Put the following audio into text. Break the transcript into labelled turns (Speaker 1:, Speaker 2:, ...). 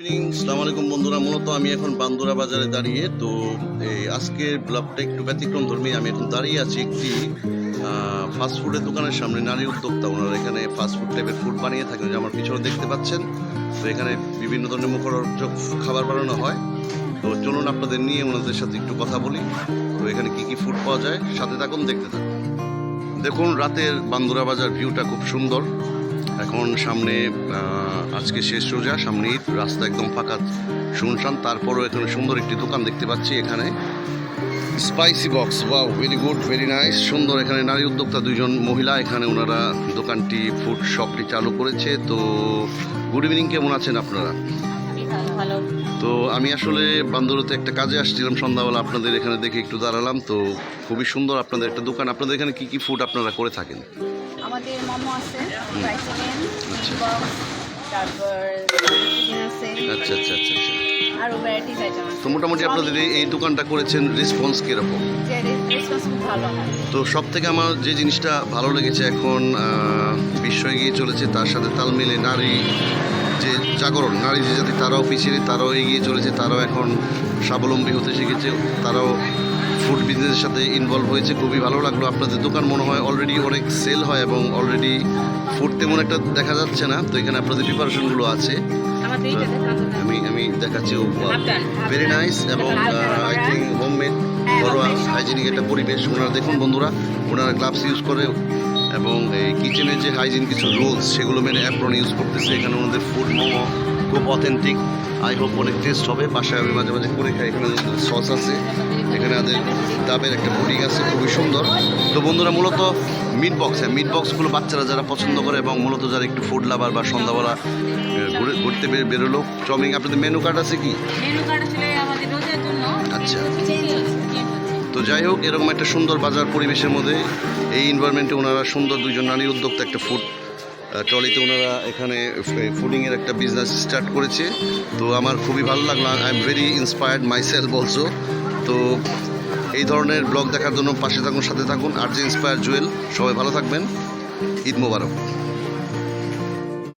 Speaker 1: Evening, আসসালামু আলাইকুম বন্ধুরা। মূলত আমি এখন বান্দুরা বাজারে দাঁড়িয়ে, তো এই আজকের ব্লগটা একটু ব্যতিক্রম ধর্মী। আমি এখন দাঁড়িয়ে আছি একটি ফাস্টফুডের দোকানের সামনে। নারী উদ্যোক্তা, ওনারা এখানে ফাস্টফুড টাইপের ফুড বানিয়ে থাকেন, যে আমার পিছনে দেখতে পাচ্ছেন। তো এখানে বিভিন্ন ধরনের মুখরোচক খাবার বানানো হয়। তো চলুন আপনাদের নিয়ে ওনাদের সাথে একটু কথা বলি। তো এখানে কি কি ফুড পাওয়া যায়, সাথে থাকুন, দেখতে থাকুন। দেখুন, রাতের বান্দুরা বাজার ভিউটা খুব সুন্দর। এখন সামনে আজকে শেষ রোজা, সামনে ঈদ, রাস্তা একদম ফাঁকা শুনশান। তারপরও এখানে সুন্দর একটি দোকান দেখতে পাচ্ছি। এখানে spicy box, wow, very good, very nice, সুন্দর। এখানে নারী উদ্যোক্তা, দুইজন মহিলা, এখানে ওনারা দোকানটি, ফুড শপটি চালু করেছে। তো গুড ইভিনিং, কেমন আছেন আপনারা? তো আমি আসলে বান্দুরাতে একটা কাজে আসছিলাম সন্ধ্যাবেলা, আপনাদের এখানে দেখে একটু দাঁড়ালাম। তো খুবই সুন্দর আপনাদের একটা দোকান। আপনাদের এখানে কি কি ফুড আপনারা করে থাকেন?
Speaker 2: আমাদের মোমো আছে, ফ্রাই চিকেন, বক্স, তারপর চিকেন আছে,
Speaker 1: আচ্ছা আচ্ছা আচ্ছা আচ্ছা।
Speaker 2: আরো ভ্যারাইটিস আইটেম আছে।
Speaker 1: তো মোটামুটি আপনাদের এই দোকানটা করেছেন, রেসপন্স কীরকম?
Speaker 2: যে রেসপন্স খুব ভালো আমাদের।
Speaker 1: তো সব থেকে আমার যে জিনিসটা ভালো লেগেছে, এখন বিশ্ব এগিয়ে চলেছে, তার সাথে তাল মিলে নারী যে জাগরণ, নারী যে জাতি, তারাও পিছিয়ে নেই, তারাও এগিয়ে চলেছে, তারাও এখন স্বাবলম্বী হতে শিখেছে, তারাও ফুড বিজনেসের সাথে ইনভলভ হয়েছে। খুবই ভালো লাগলো। আপনাদের দোকান মনে হয় অলরেডি অনেক সেল হয়, এবং অলরেডি ফুড তেমন একটা দেখা যাচ্ছে না। তো এখানে আপনাদের প্রিপারেশনগুলো আছে, আমি দেখাচ্ছি। ভেরি নাইস, এবং আই থিঙ্ক হোমমেড, ঘরোয়া হাইজিনিক একটা পরিবেশ। ওনারা দেখুন বন্ধুরা, ওনারা গ্লাভস ইউজ করে, এবং এই কিচেনের যে হাইজিন কিছু রুলস, সেগুলো মেনে অ্যাপ্রন ইউজ করতেছে। এখানে ওনাদের ফুড মোমো খুব অথেন্টিক। আই হোপ অনেক টেস্ট হবে। বাসায় আমি মাঝে মাঝে করে খাই। এখানে সস আছে, এখানে আমাদের ডাবের একটা পুডিং আছে, খুবই সুন্দর। তো বন্ধুরা, মূলত মিট বক্স, মিট বক্সগুলো বাচ্চারা যারা পছন্দ করে, এবং মূলত যারা একটু ফুড লাভার বা সন্ধ্যাবেলা ঘুরতে বেরোলো। চমিং, আপনাদের মেনু কার্ড আছে কি?
Speaker 2: মেনু কার্ড আসলে আমাদের রোজার জন্য।
Speaker 1: আচ্ছা। তো যাই হোক, এরকম একটা সুন্দর বাজার পরিবেশের মধ্যে, এই এনভায়রনমেন্টে ওনারা সুন্দর দুইজন নারী উদ্যোক্তা একটা ফুড ট্রলিতে ওনারা এখানে ফুডিংয়ের একটা বিজনেস স্টার্ট করেছে। তো আমার খুবই ভালো লাগলো। I am very inspired my self also. তো এই ধরনের ব্লগ দেখার জন্য পাশে থাকুন, সাথে থাকুন। আর যে ইন্সপায়ার জুয়েল, সবাই ভালো থাকবেন। ঈদ মোবারক।